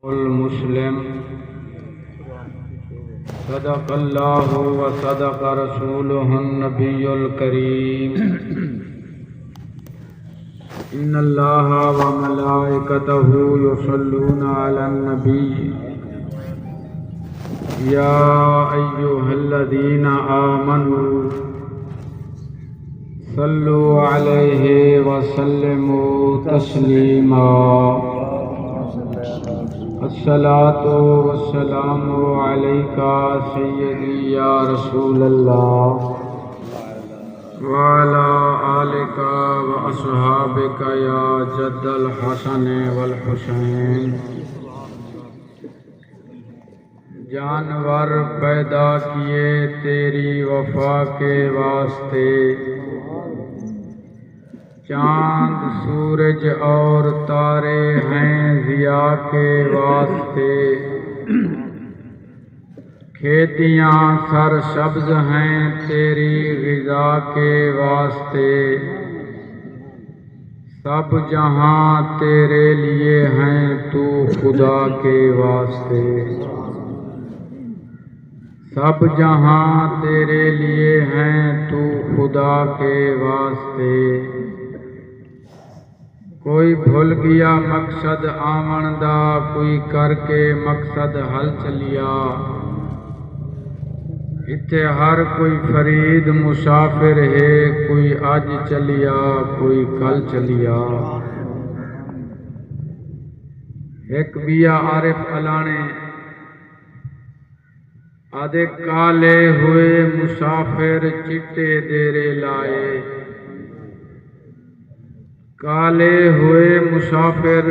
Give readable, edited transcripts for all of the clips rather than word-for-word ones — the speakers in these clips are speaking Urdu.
المسلم صدق اللہ و صدق رسولہ النبی الکریم ان اللہ و ملائکتہ یصلون علی النبی یا ایہا الذین آمنوا صلوا علیہ وسلموا تسلیما الصلاۃ والسلام علیکا سیدی یا رسول اللہ وعلی آلک واصحابک یا جد الحسن والحسین جانور پیدا کیے تیری وفا کے واسطے، چاند سورج اور تارے ہیں ضیاء کے واسطے، کھیتیاں سر سبز ہیں تیری غذا کے واسطے، سب جہاں تیرے لیے ہیں تو خدا کے واسطے، سب جہاں تیرے لیے ہیں تو خدا کے واسطے، کوئی بھول گیا مقصد آمن دا، کوئی کر کے مقصد حل چلیا، اتھے ہر کوئی فرید مسافر ہے، کوئی اج چلیا کوئی کل چلیا، ایک بیا عارف علانے آدھے کالے ہوئے مسافر چٹے دیرے لائے، کالے ہوئے مسافر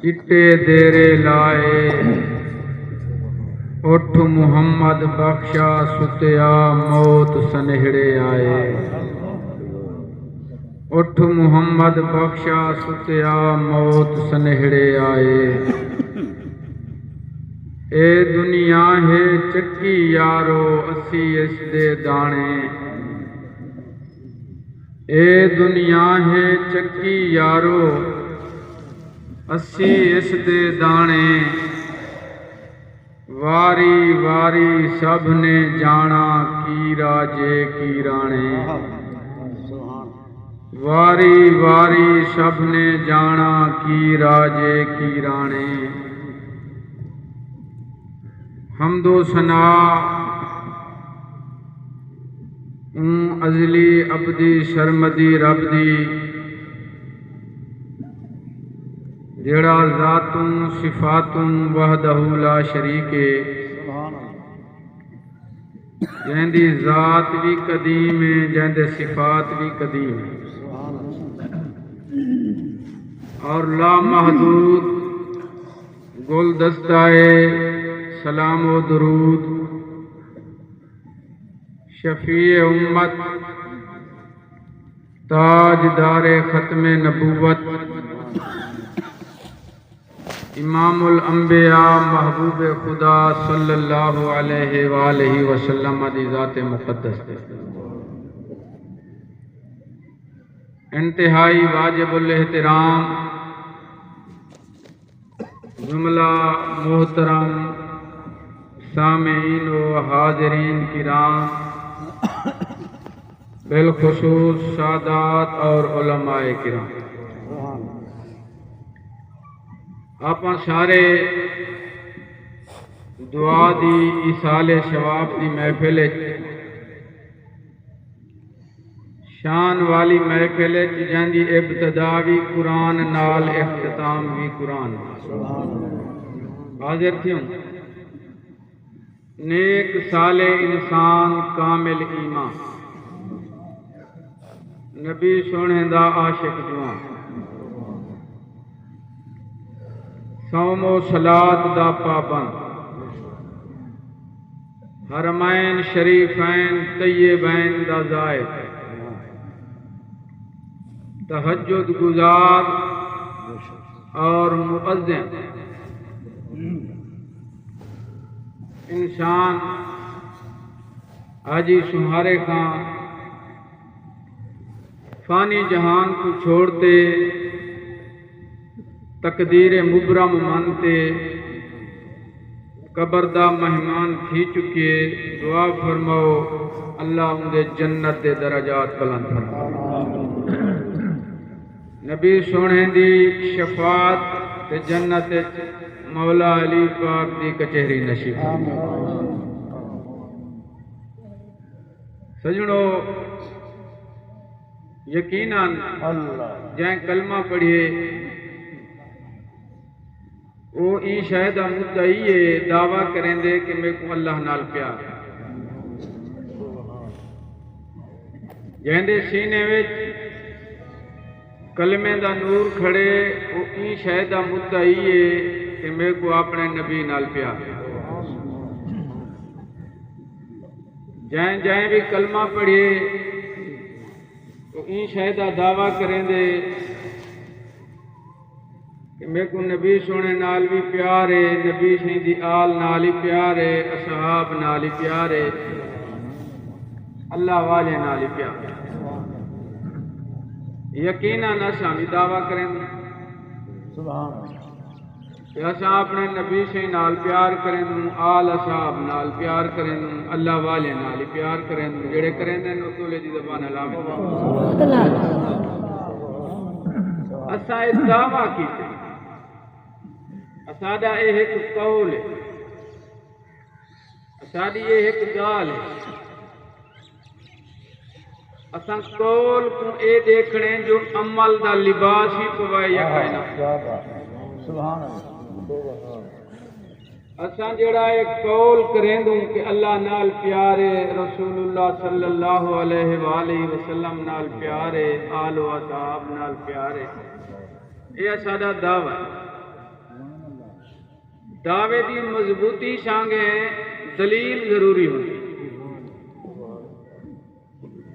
چٹے دیرے لائے، اٹھ محمد بخشا ستیا موت سنہڑے آئے، اٹھ محمد بخشا ستیا موت سنہڑے آئے، اے دنیا ہے چکی یارو اسی اس دے دانے، اے دنیا ہے چکی یارو اسی اس دے دانے، واری واری سب نے جانا کی راجے کی رانے، واری واری سب نے جانا کی راجے کی رانے، حمد و ثنا ازلی ابدی سرمدی رب دی، جڑا ذاتوں صفاتوں وحدہ لا شریک، جہندی ذات بھی قدیم ہے جہندے صفات بھی قدیم ہے، اور لا محدود گلدستہ سلام و درود شفیع امت تاجدار ختم نبوت امام الانبیاء محبوب خدا صلی اللہ علیہ وآلہ وسلم دی ذات مقدس دے انتہائی واجب الاحترام جملہ محترم سامعین و حاضرین کرام، بالخصوص سادات اور علماء کرام، آپ سارے دعا دی ایصال ثواب دی محفل شان والی محفل جہاں ابتدا بھی قرآن نال اختتام بھی قرآن، حاضر تھیوں نیک صالح انسان کامل ایمان، نبی سونے دا عاشق جوان، صوم و صلاۃ دا پابند، حرمین شریفین طیبین دا زائد، تہجد گزار اور مؤذن، انسان آجی سہارے خان فانی جہان کو چھوڑتے تقدیر مبرم منتے قبر دا مہمان تھی چکے دعا فرماؤ اللہ اندے جنت دے درجات بلند فرماؤ نبی سونے دی شفاعت تے جنت مولا علی پاک دی کچہری نصیب سجنو یقیناً جائیں کلمہ پڑھیے وہ ای شاید مدعی ہے دعویٰ کریں دے کہ میں کو اللہ نال پیار جہندے سینے وچ کلمے دا نور کھڑے وہ ای شاید مدعی ہے کہ میں کو اپنے نبی نال پیار جائیں بھی کلمہ پڑھیے تو ای شاید دعویٰ کریں دے کہ میں کو نبی سونے نال بھی پیار ہے نبی شہید دی آل نال ہی پیار ہے اصحاب نال ہی پیار ہے اللہ والے نال ہی پیار ہے یقیناً اساں بھی دعویٰ کریں کہ اساں اپنے نبی سے نال پیار کریں آل اصحاب نال پیار کریں اللہ والے نال ہی پیار کریں جڑے کریں دے نو تولے دی زبان علامت اساں اس دعویٰ کیتے اساڈا یہ ایک قول ہے اساڈی یہ ایک گال ہے اساں قول کو اے دیکھنے جو عمل دا لباس ہی پوائے یا کائنات سبحان اللہ اساں جڑا ایک قول کریں دوں کہ اللہ نال پیارے رسول اللہ صلی اللہ علیہ وآلہ وسلم نال پیارے آل و اصحاب نال پیارے یہ ساڈا دعویٰ ہے دعوے دی مضبوطی سانگے دلیل ضروری ہوتی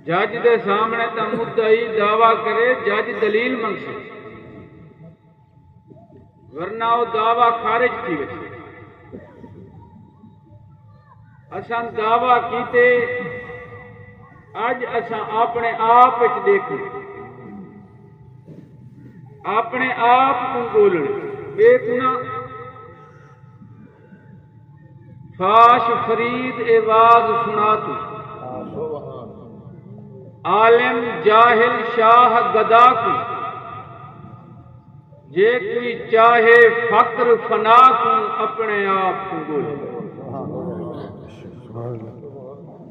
جج دے سامنے تا مدعی دعویٰ کرے جج دلیل منگسے ورنہ وہ دعویٰ خارج کی وجہ اساں دعویٰ کیتے اج اساں اپنے آپ وچ دیکھیں اپنے آپ کو بولنے بے گناہ فاش فرید اواز سنا تو عالم جاہل شاہ گدا کو جے کوئی چاہے فقر فنا کو اپنے آپ کو بولے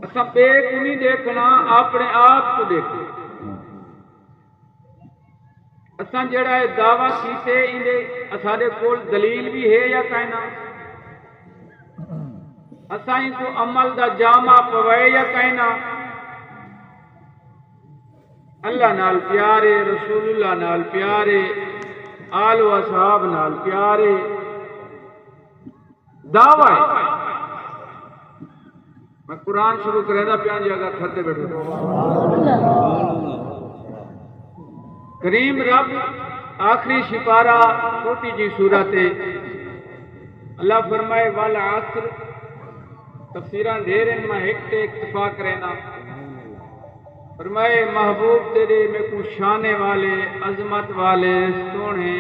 اساں بے گنی دیکھنا اپنے آپ کو دیکھنا اساں جڑا ہے دعویٰ کیتے اندے اساڈے کول دلیل بھی ہے یا کائنات اساں کو عمل دا جامع پوائے یا کائنات اللہ نال پیارے رسول اللہ نال پیارے آل و اصحاب نال پیارے دعویٰ ہے میں قرآن شروع کرے دا پیان جی اگر کھتے بیٹھو کریم رب آخری سپارہ چھوٹی جی صورت اللہ فرمائے والعصر تفسیران دے رہے میں ایک تے اکتفا کرنا فرمائے محبوب تیرے میں کو شانے والے عظمت والے سونے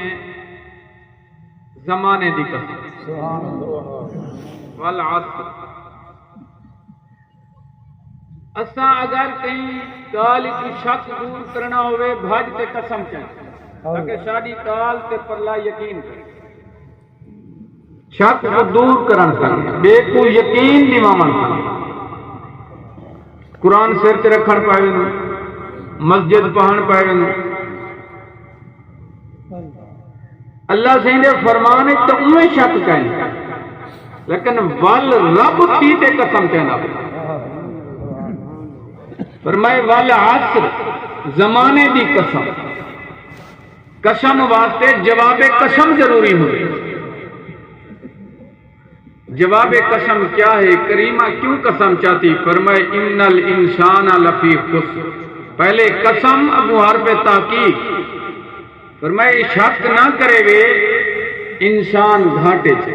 زمانے دی قسم والعصر اساں اگر کہیں کال کی شک دور کرنا ہوئے بھاج تے قسم چاہیے تاکہ ساری کال تے پرلا یقین کرے شک کو دور کرن سکے بے کو یقین دیوامن سکے قرآن سر تے رکھن پائے نو مسجد پہن پائے نو اللہ سے نے فرمانے تو انہیں شک کہیں لیکن وال رب تھی تے قسم کہنا فرمائے والعصر زمانے دی قسم قسم واسطے جواب قسم ضروری ہوئی جواب قسم کیا ہے کریمہ کیوں قسم چاہتی فرمائے ان الانسان لفی خسر پہلے قسم ابو حرف تحقیق فرمائے شک نہ کرے وے انسان گھاٹے چھے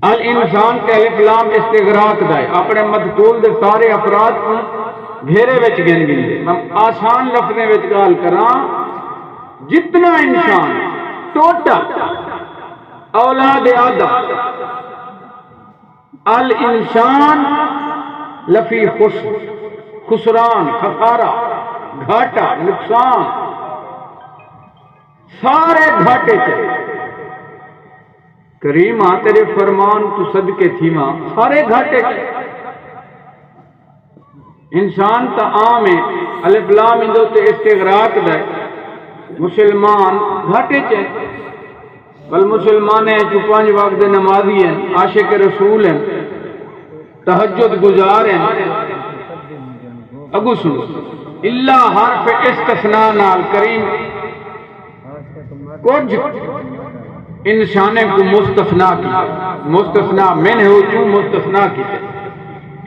الانسان کا الف لام استغراق دائے اپنے مذکور دے سارے افراد کو گھیرے وچ گن گن میں آسان لفظیں وچ گال کراں جتنا انسان ٹوٹل اولاد آدم الانسان لفی خسران خسارہ گھاٹا نقصان سارے گھاٹے چلے کریم ہاں تیرے فرمان تو صدقے تھی ماں سارے گھاٹے چلے انسان تا عام ہے الف لام اندو تے استغراق دے مسلمان گھاٹے چلے بل مسلمان ہیں جو 5 وقت نمازی ہیں عاشق رسول ہیں تہجد گزار ہیں اگو سنو اللہ حرف استثناء نال کریم کچھ انسانے کو مستثناء کی مستثناء میں نے ہو چون مستثناء کی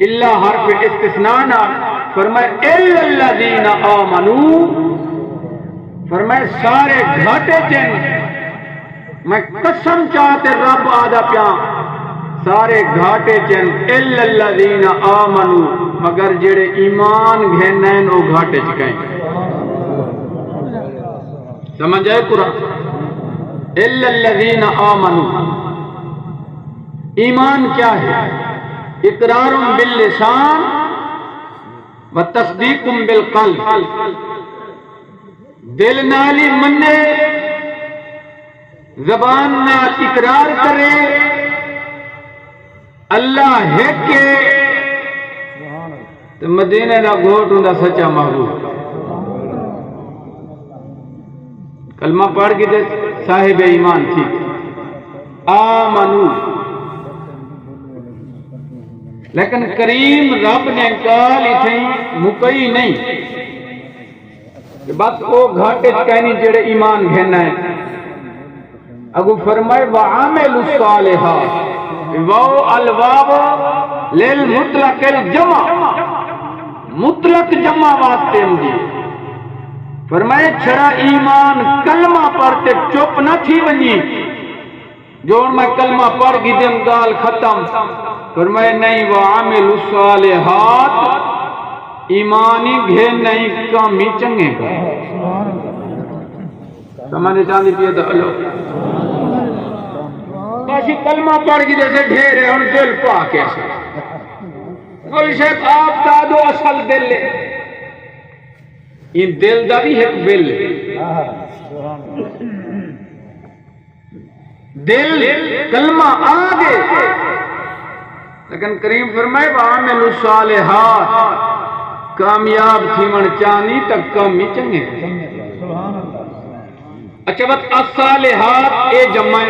اللہ حرف استثناء نال فرمائے الا الذین آمنوا فرمائے سارے گھاٹے چین میں قسم چاہتے رب آدھا پیا سارے گھاٹے چین الا الذین آمنوا مگر جڑے ایمان گھنین او گھاٹے چکائیں سمجھ آئے قرآن الا الذین آمنوا ایمان کیا ہے اقرار باللسان و تصدیق بالقلب دل نالی منے زبان نال اقرار کرے اللہ ہے کہ تو مدینے دا گھوٹ ہوں دا سچا محبوب کلمہ پڑھ کے دے صاحب ایمان تھی آمنو لیکن کریم رب نے کال اتھیں مکئی نہیں کہ بس او گھاٹے چکینی جڑے ایمان گھننا ہے اگو فرمائے وَعَامِلُ الصَّالِحَاتِ وَو الْوَابُ لِلْمُطْلَقِ الْجَمَعِ مطلق جمع واسطے دی فرمائے چھڑا ایمان کلمہ پڑھتے چپ نہ تھی ونی جو میں کلمہ پڑھ گی دن گال ختم فرمائے نہیں وَعَامِلُ الصَّالِحَاتِ ایمانی گھے نہیں کامی چنگے کا سمجھے چاندی پیے دا اللہ باسی کلمہ پڑھ گی جیسے ڈھیرے اور دل پا کیسے کوئی شیخ آپ دا دو اصل دل لے ان دل دا بھی ایک بل دل کلمہ آگے لیکن کریم فرمائے وَعَامِلُ الصَّالِحَاتِ کامیاب تھی من چانی تک کامی چنگے اچھا بات الصالحات اے جمع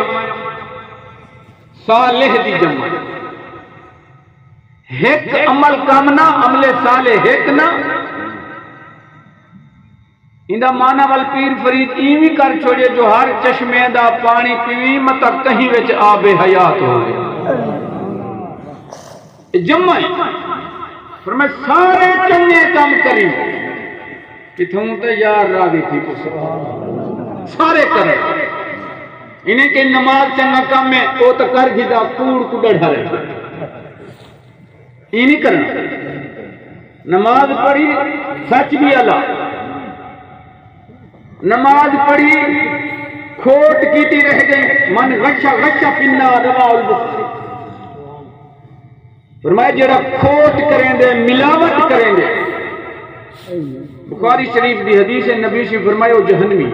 صالح دی جمع ایک عمل کامنا عمل صالح ایک نا اندہ معنی وال پیر فرید ایوی کر چھوڑے جو ہر چشمے دا پانی پیوی مطا کہیں وچ آب حیات ہوئے جمع فرمائے سارے چنگے کام کری کہ تم تو یار راضی تھی سارے کرے انہیں کہ نماز چنگا کام میں او تو کر گھدا کوڑ کو ڈڑھا رہے انہیں کرنا نماز پڑھی سچ بھی اللہ نماز پڑھی کھوٹ کیتی رہ گئی من غشہ غشہ پنہ روا البخاری فرمایا جڑا کھوٹ کریں دے ملاوٹ کریں دے بخاری شریف دی حدیث نبی سے فرمایا وہ جہنمی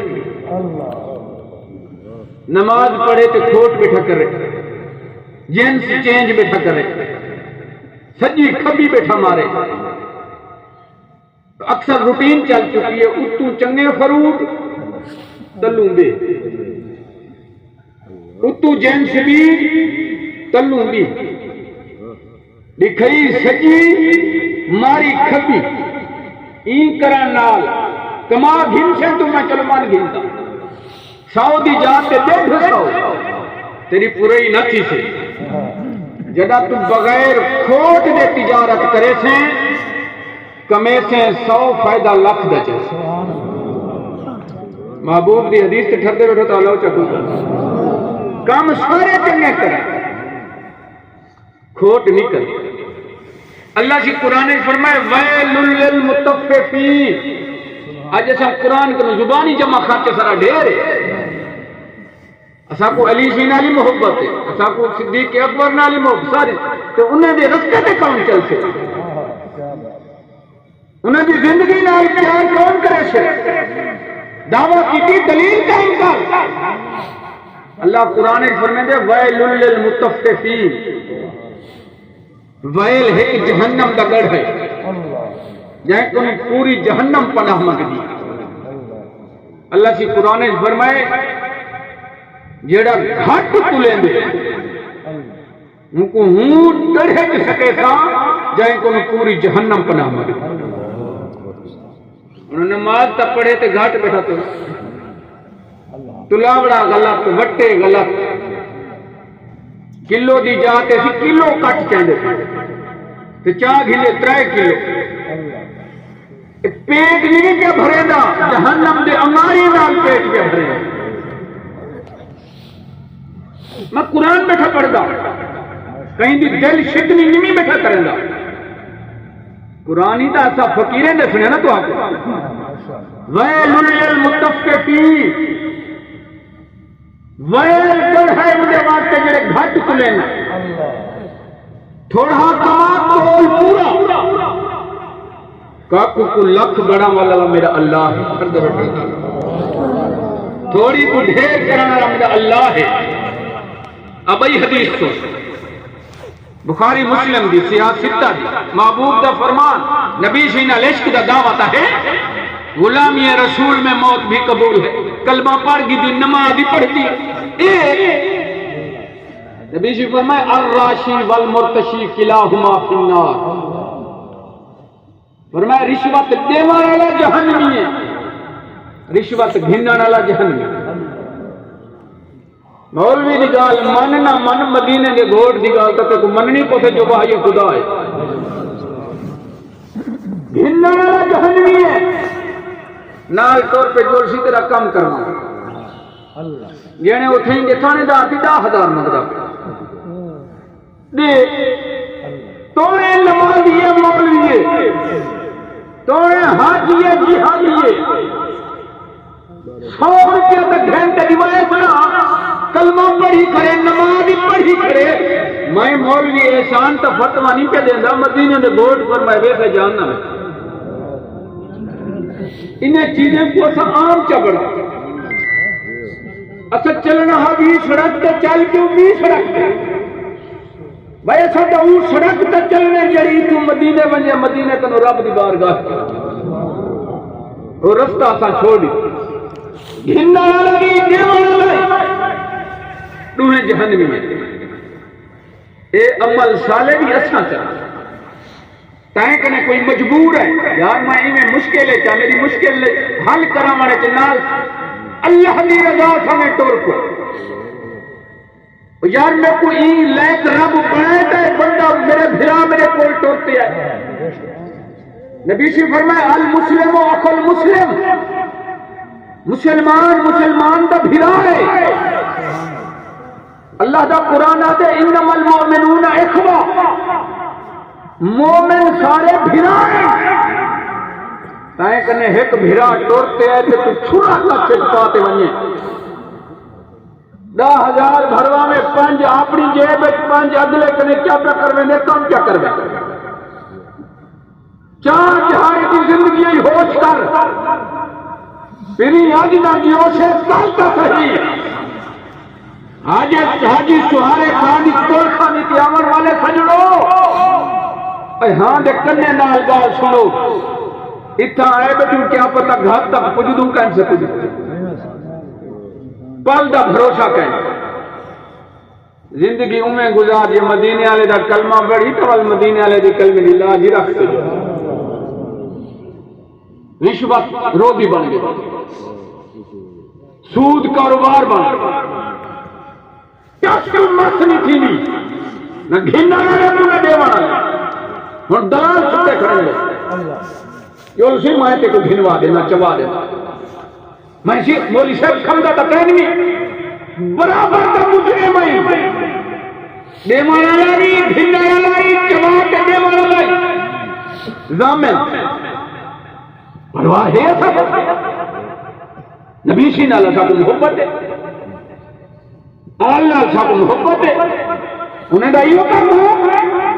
نماز پڑھے تو کھوٹ بیٹھا کرے جنس چینج بیٹھا کرے سجی کھبی بیٹھا مارے اکثر روٹین چل چکی ہے اتو چنگے فروٹ تلوں بے اتو جنس بھی تلوں بھی دکھئی سجی ماری کھبی این کرن نال کما گھن سے تو میں چلو مان گھنتا 100 دی جاتے 150 تیری پوری نہ تھی سے جدا تو بغیر کھوٹ دے تجارت کرے سے کمے سے 100 فائدہ لکھ دے محبوب دی حدیث تے ٹھردے بیٹھو تو اللہ چکو کام سارے چنگے کرے کھوٹ نہیں کرے اللہ کی قرآن نے فرمائے ویل للمطففین آج ایسا قرآن کے زبانی جمع خرچ سارا ڈھیر ہے. اسا کو علی شی نالی محبت ہے, اسا کو صدیق اکبر نالی محبت ساری تو انہیں دے رستے تے کون چل سے, انہیں دی زندگی نال پیار کون کرے سے, دعویٰ کی دلیل کا انکار. اللہ قرآن فرمائے دے ویل للمطففین, ویل ہے کہ جہنم دا گڑھ ہے جہاں تم پوری جہنم پناہ منگدی. اللہ سی قرآن فرمائے جیڑا گھٹ تلیں دے ان کو ہوں ڈڑھے کے سکے سا جائیں کو پوری جہنم پناہ منگدی. انہوں نے نماز تا پڑھے تے گھٹ بیٹھا تو لاوڑا غلط, وٹے غلط, کلو دی جاتے سی کلو کٹ چاہتے تے چاہ گھلے 3 کلو. پیٹ نہیں کیا بھرے دا, جہنم دے اماری نال پیٹ کیا بھرے دا. میں قرآن بیٹھا پڑھ دا, کہیں دی دل شکنی نہیں بیٹھا کریں دا. قرآنی تا ایسا فقیریں نے سنے نا تو آپ کو ویل للمطففین, ویل کر ہے مجھے واسطے جڑے گھٹ تلیں تھوڑا کما تو پورا کاکو کو لکھ بڑا والا میرا اللہ ہے, تھوڑی کو ڈھیر کرنا والا میرا اللہ ہے. اب ای حدیث تو بخاری مسلم دی سیاہ ستہ دی محبوب دا فرمان نبی شینا عشق دا دعوت ہے, غلامی رسول میں موت بھی قبول ہے, کلمہ پڑھ گی دی نماز بھی پڑھتی ہے. نبی شی فرمائے الراشی والمرتشی کلاہما فی النار, فرمایا رشوت دینے والا جہنمی ہے, رشوت گھننے والا جہنمی. مولوی دی گال من نہ من, مدینے دے گھوڑ دی گال تے کو مننی پوسے جو بھائی خدا ہے. گھننے والا جہنمی ہے, نال طور پہ جو اسی طرح کام کرنا جینے اٹھیں گے تھانے دا 10,000 منگدا دے توڑے نمازیے مولویے توڑے حاجیے جہادیے 100 روپیہ تک گھنٹے دیوائے بنا کلمہ پڑھی کرے نماز پڑھی کرے. میں مولوی احسان تا فتوہ نہیں پہ دینا, مدینے دے گوٹ پر میں ویسے جاننا ہے. انہیں چیزیں کو اسا عام چبڑا اسا چلنا ہا بھی سڑک تے چل کیوں بھی سڑک تے بھائی اسا تا وہ سڑک تے چلنے جڑی تو مدینے ونجے مدینے کنو رب دی بارگاہ وہ رستہ اسا چھوڑی گھننا لگی دیوانا لگی دوہیں جہنمی میں. اے عمل سالے بھی اسا چاہ تائیں کنے کوئی مجبور ہے یار میں ایمیں مشکل ہے چاہ میری مشکل حل کرا مانے چنال اللہ دی رضا سامنے ٹور کو یار میں کوئی این لیک رب بنائے تھا بندہ میرے بھرا میرے کول ٹورتے ہے. نبی شی فرمائے المسلم و اخو المسلم, مسلمان دا بھرا ہے. اللہ دا قرآن آتے انما المؤمنون اخوہ, مومن سارے بھرا ہیں. تائیں کنے ایک بھرا ٹورتے ہیں تو چھوڑا کا چکاتے ونجے 10,000 بھروا میں 5 اپنی جیب 5 اگلے کنے کیا پہ کروے نے کام کیا کروے 4 جہاں کی زندگی ہوش کر پھری آج نہ جیو سے سالتا صحیح. حاجی سہارے خانی کول خانی تیامر والے سجڑو ہاں دے کنے نال گال سنو اتھا آئے بیٹھوں کیا پتہ گھات تک پجدوں کہیں سے پجدوں پل دا بھروسہ کہیں زندگی امیں گزار یہ مدینے والے دا کلمہ بڑھی تو مدینے والے دی کلمہ اللہ جی رکھتے جو رشوت روبی بن گئی, سود کاروبار بن گئی, ٹسٹ مس نہیں تھی نہ گھننا نہ دیوانا ہوں دلال سکتے کھڑے گے جو اسی مائتے کو گھنوا دینا چبا دینا. میں اسی مولی صاحب کھمدہ تا کہنی برابر تا مجھے میں دیوانا لائی گھننا لائی چبا کے دیوانا لائی زامن پرواہ ہے سب نبی سی نال سب محبت ہے آل نال سب محبت ہے انہیں دا یہ کام ہے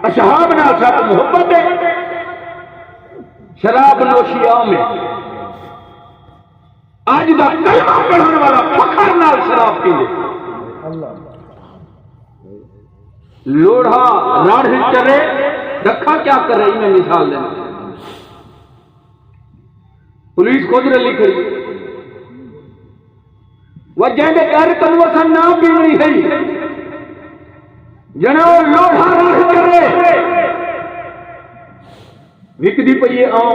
اصحاب نال سب محبت ہے شراب نوشی عام ہے آج دا کلمہ پڑھنے والا فخر نال شراب پی لے لوڑھا راڑھ چلے رکھا کیا کر رہی میں مثال دینا پولیس خود رلی کھڑی وجہ دے کر تنو سن نہ پیڑی ہے جنو لوڑھا راڑھ چلے وک دی پئیے آؤ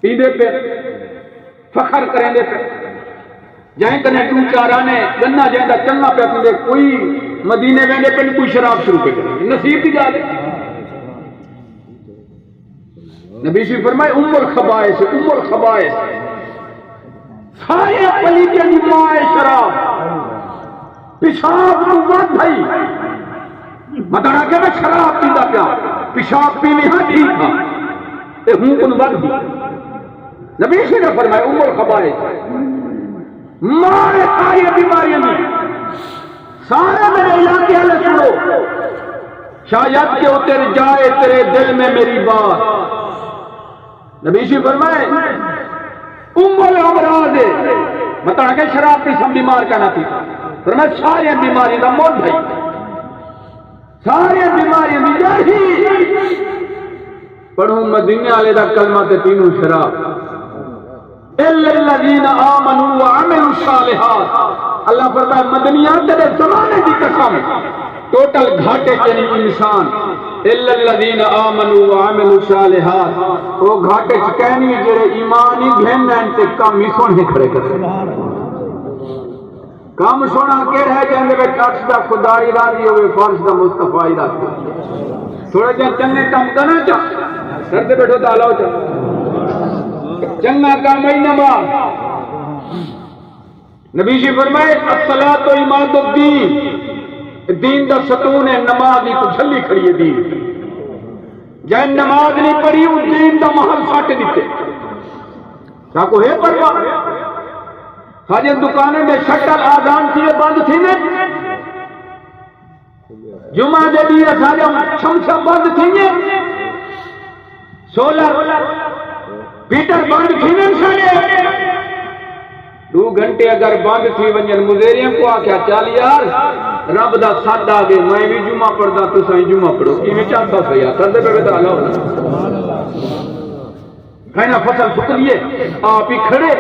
پیندے پہ فخر کریں دے پہ جائیں کنے ٹو چارانے گنا جائیں دا چلنا پہ پیندے کوئی مدینے ویندے پہ کوئی شراب شروع پہ کریں نصیب دی جا دے نبی سی فرمائے ام الخبائث سارے پلیتیں دی ماں شراب پیشاب تو ود بھائی مدارا کہ میں شراب پیندا پیا پیشاب پینی ہاں ٹھیک ہاں اے ہوں کن ود بھی نبی سی نے فرمائے ام الخبائث مارے ساری بیماریاں دی سارے میرے علاقے والے سنو شاید کہ وہ تیرے جائے تیرے دل میں میری بات نبی سی فرمائے ام الامراض بتا کہ شراب پی سب بیمار کا نہ تھی فرمائے ساری بیماری کا موت بھائی ساری بیماری دی جاہی پڑھوں مدینے والے دا کلمہ تے تینوں شراب الا الذين امنوا وعملوا الصالحات اللہ فرمائے مدنیات دے زمانے دی قسم ٹوٹل گھاٹے کے نہیں انسان الا الذين امنوا وعملوا الصالحات وہ گھاٹے چ کہنی جڑے ایمان ہی گھن تے کم ہی سونے کھڑے کرے کام سونا کہڑا ہے جندے وچ عرش دا خدا ہی راضی ہوے فرش دا مصطفی ہی راضی تھوڑے جن چنگے کام کرنا چا سر تے بیٹھو تعالی چا چنگا کام ہی نماز نبی جی فرمائے الصلاۃ عماد الدین دین دا ستون ہے نماز کو جھلی کھڑی ہے دین جن نماز نہیں پڑھی اس دین دا محل سٹ دیتے کیا کو ہے پرواہ ساجے دکانیں میں شٹل آزان تھی بند تھی نے جمعہ دے دیا ساجا شمشا بند تھی نے سولر پیٹر بند تھی نے ساجے 2 گھنٹے اگر بند تھی ونجن مزیریم کو آکھیا چال یار رب دا ساتھ آگے میں بھی جمعہ پڑھدا تو سائیں جمعہ پڑھو کی میں چاہتا سا یا کردے پہ بیتا اللہ ہونا کھائنا فصل سکلیے آپ ہی کھڑے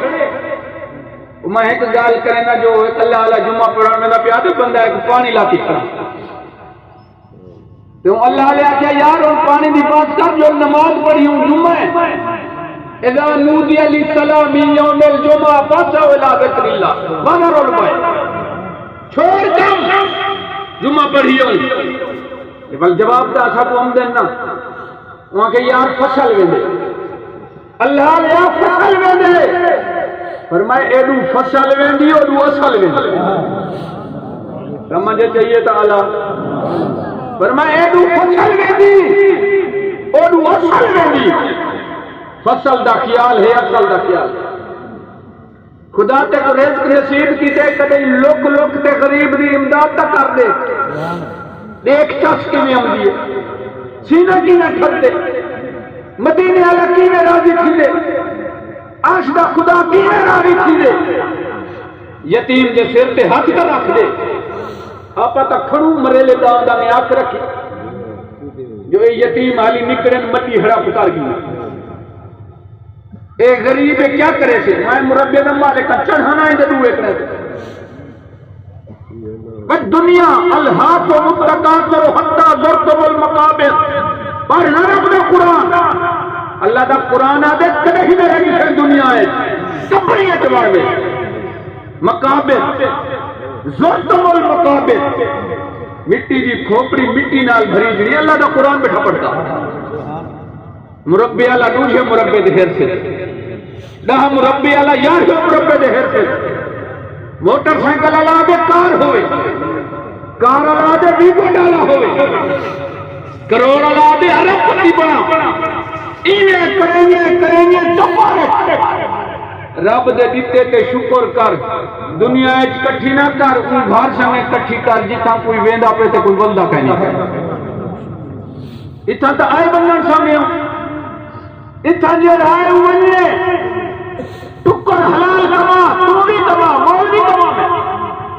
میں ایک گال کرنا جو اللہ علیہ جمعہ پڑھا میں پیا تو بندہ ایک پانی لاتی کھڑا تو اللہ علیہ کیا یار اور پانی دی بات کر جو نماز پڑھی ہوں جمعہ ہے اذا نودی للصلاۃ من یوم الجمعہ فاسعوا الی ذکر اللہ وذروا البیع چھوڑ دم جمعہ پڑھی ہوں بل جواب دا سب ہم دینا وہاں کہ یار فصل ویندے اللہ علیہ فصل ویندے فرمائے ایڈو فصل ویندی اور اصل ویندی سمجھے چاہیے تعالی فرمائے ایڈو فصل ویندی اور اصل ویندی فصل دا خیال ہے اصل دا خیال خدا تے رزق نصیب کیتے کدے لوک لوک تے غریب دی امداد تا کر دے دیکھ چس کی میں آمدی ہے سینہ کی نہ کھڑ دے مدینے والا کی میں راضی تھی دے آج دا خدا کی میں راضی تھی دے یتیم جے سر تے ہاتھ کا رکھ دے آپا تا کھڑو مرے لے داندہ میں آکھ رکھی جو یتیم حالی نکڑن مٹی ہڑا پتار گئی ایک غریب کیا کرے سے میں مربی نمالے کا چڑھانا ہے دو ایک رہتے بس دنیا الہاق و متقاطر حتی ذرتم المقابر پڑھنا رب قرآن اللہ دا قرآن آدھے کدے ہی میں رہی سے دنیا ہے کپڑی اعتبار میں مقابر ذرتم المقابر مٹی دی کھوپڑی مٹی نال بھری جنی اللہ دا قرآن بیٹھا پڑھتا مربی اللہ دوسرے مربی دہر سے نہ مربی اللہ یار جو مربی دہر سے موٹر سائیکل اللہ دے کار ہوئے کار اللہ دے ویگو ڈالا ہوئے کروڑ اللہ دے عرب پتی بنا کریں گے رب دے دیتے تے شکر کر، دنیا اچ کٹھی نہ کر، کوئی گھر سمے کٹھی کر جتھاں کوئی ویندا پے تے کوئی بندہ کہیں نہیں اتھاں تے آئے بندن سامنے اتھاں جڑا آئے ونجے ٹکر حلال کما، تو بھی کما، مولوی کما میں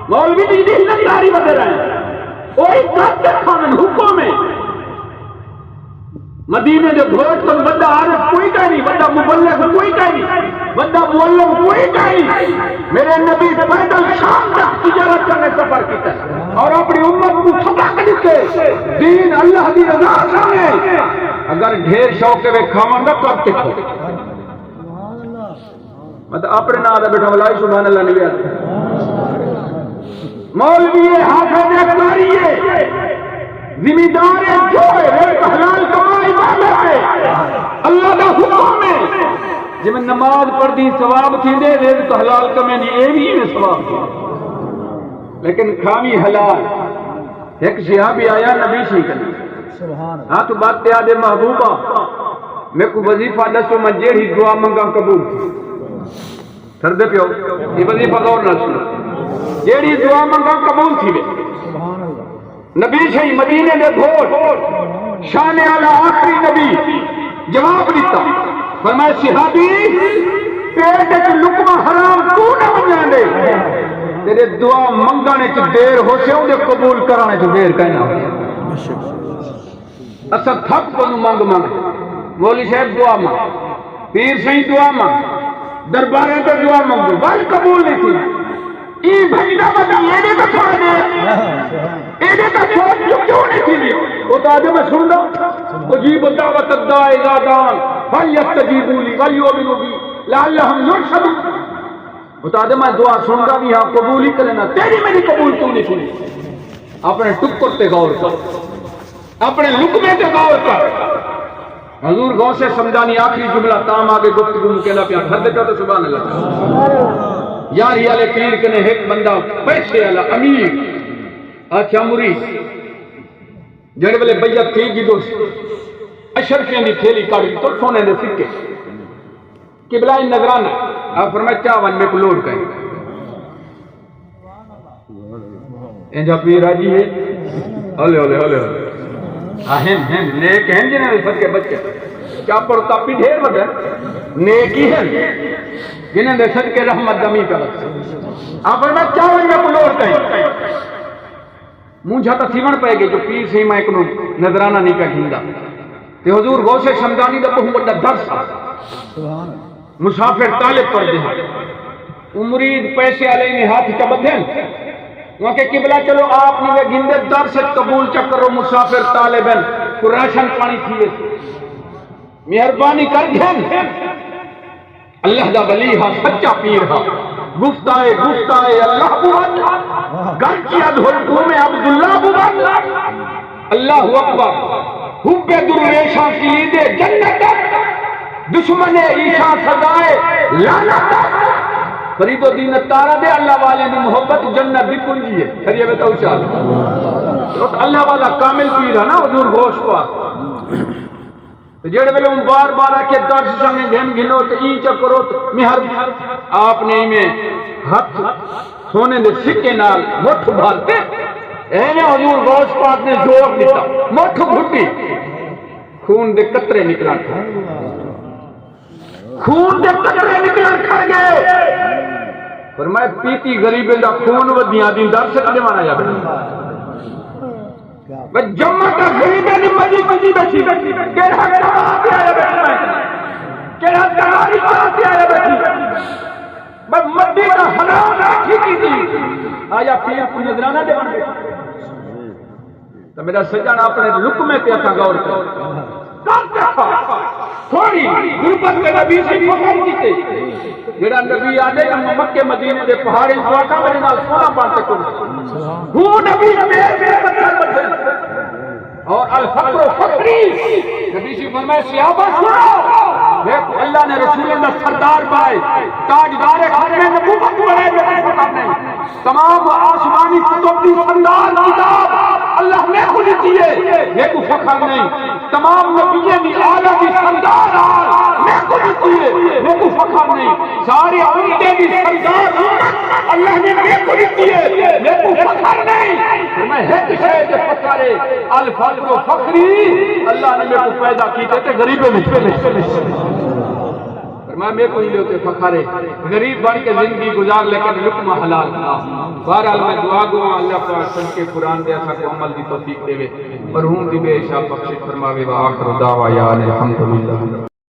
مولوی دی ہلنداری بدل رہے وہی کرتے کھانے حکم ہے مدینے دے بھوٹ کو بندہ عارف کوئی کہیں نہیں، بندہ مبلغ کوئی کہیں نہیں، بندہ معلم کوئی کہیں نہیں، میرے نبی پیدل شام تک تجارت کرنے سفر کیتا ہے اور اپنی امت کو سبق دیتے دین اللہ دی رضا سامنے اگر ڈھیر شوق کے کھاواں گا کرتے کھو مطلب اپنے نام دا بیٹھا ملائی سبحان اللہ نہیں آتا مولوی حافظ اقداری ذمہ دار جو ہے حلال کمائی عبادت ہے اللہ دا حکم ہے جی میں نماز پڑھ دی ثواب تھی دے رزق حلال کمے نہیں اے بھی میں ثواب تھی لیکن کھامی حلال ایک صحابی آیا نبی سی کرنے ہاں تو بات تے آدھے محبوبہ میں کو وظیفہ دسو میں جیڑی دعا منگا قبول تھی سر دے پیو یہ وظیفہ غور نہ سنو جیڑی دعا منگا قبول تھی میں نبی شہی مدینے میں بھوٹ شان اعلی آخری نبی جواب دیتا فرمایا صحابی پیٹ وچ لقمہ حرام تو نہ ونجان دے تیرے دعا منگنے چ دیر ہو سے او قبول کرانے چ دیر کہنا اسا تھک کو منگ مولوی صاحب دعا مانگ پیر صحیح دعا مانگ درباریں تے دعا مانگو بل قبول نہیں تھی ای بھجنا بتا یہ تو چھوڑ دے یہ تو چھوڑ کیوں نہیں تھی وہ تو آدھے میں سن دو اجیب دعوت الداعی اذا دعان فلیستجیبوا لی ولیؤمنوا بی لعلہم یرشدون وہ تو آدھے میں دعا سن رہا بھی ہاں قبول ہی کرنا تیری میری قبول کیوں نہیں سنی اپنے ٹکر تے غور کر اپنے لقمے تے غور کر حضور غوث سمدانی آخری جملہ تام آگے گفتگو مکیلا پیا گھر دے پیا تو سبحان اللہ یاری والے پیر کنے ایک بندہ پیسے والا امیر اچھا مرید جڑے والے بیعت تھی گی دوست اشرفیاں دی تھیلی کاڑی تو سونے دے سکے قبلہ نظرانہ آپ فرمائے چاون میں کو لوڈ کریں انجا پیر آجی ہے اولے اولے اولے ہن نیک ہیں جنہیں رفت کے بچے کیا پڑھتا پی ڈھیر مدر نیکی ہیں جنہیں دے صدقے رحمت دمی کا لگتا آپ فرمائے چاون میں کو لوڈ کریں مونجھا تا سیون پائے گے جو پیر سے ہی میں اکنو نظرانہ نہیں کا گھندا تے حضور غوث شمدانی دا بہت بڑا درس مسافر طالب پڑھ دے امرید پیسے علیہ نے ہاتھ کا بدھن وہاں کے قبلہ چلو آپ نے گھندے درس قبول چکرو مسافر طالبن کو راشن پانی تھیے مہربانی کر دھن اللہ دا ولی ہا سچا پیر ہا گفتائے اللہ بود گھر کی ادھولکو میں عبداللہ بود اللہ اکبر حب درویشاں کی لیدے جنت دشمن عیشاں سزائے لعنت فرید و دین تارہ دے اللہ والے نے محبت جنت بھی کنجی ہے پھر یہ بتاؤ چاہتا اللہ والا کامل پیر ہے نا حضور غوث پاک جڑے ویلے ان بار بار کے درس سنگے گھن گھنو تو ای چکرو تو مہر آپ نے میں ہاتھ سونے دے سکے نال مٹھ بھالتے اینے حضور غوث پاک نے زور دیتا مٹھ گھٹی خون دے قطرے نکلان تھا خون دے قطرے نکلان کھا گئے فرمائے پیتی غریبیں دا خون ودیاں دین در سے کدے مانا جا بیٹھا جمع کا غریبیں دی مجی بیٹھی کیڑا کراتی آیا بیٹھی کیڑا کراتی آیا بیٹھی بس مدی کا حرام رکھی کی تھی آیا پیر کو نظرانہ دے بن بیٹھی تو میرا سجان اپنے لقمے پہ اپنا غور تھوڑی غربت کے نبی سے فخر کیتے جڑا نبی آدے کہ مکے مدینے دے پہاڑی سواٹا میرے نال سونا پانتے کو وہ نبی میرے پتھر بچے اور الفقر و فقری نبی سے فرمائے صحابہ سنو دیکھو اللہ نے رسول اللہ سردار پائے تاجدار ختم نبوت بڑھائے میں فقر نہیں تمام آسمانی کتب دی سردار کتاب اللہ نے خود دیے یہ کو فخر نہیں تمام نبیوں کی اعلیٰ کی سردار میں کو دیتی ہے، میں کو فخر نہیں، ساری امتیں کی سردار اللہ نے میں کو دیتی ہے، میں کو فخر نہیں، میں ایک شاید فخر ہے الفقر و فخری، اللہ نے میں کو پیدا کی تھے غریبے میں میں کوئی لیتے فخر ہے غریب بن کے زندگی گزار لیکن لقمہ حلال تھا۔ بہرحال میں دعا گو اللہ پاک سن کے قرآن دے ایسا کو عمل دی توفیق دے مرحوم دی بے شاہ بخشش فرماوے وآخر دعوانا الحمدللہ۔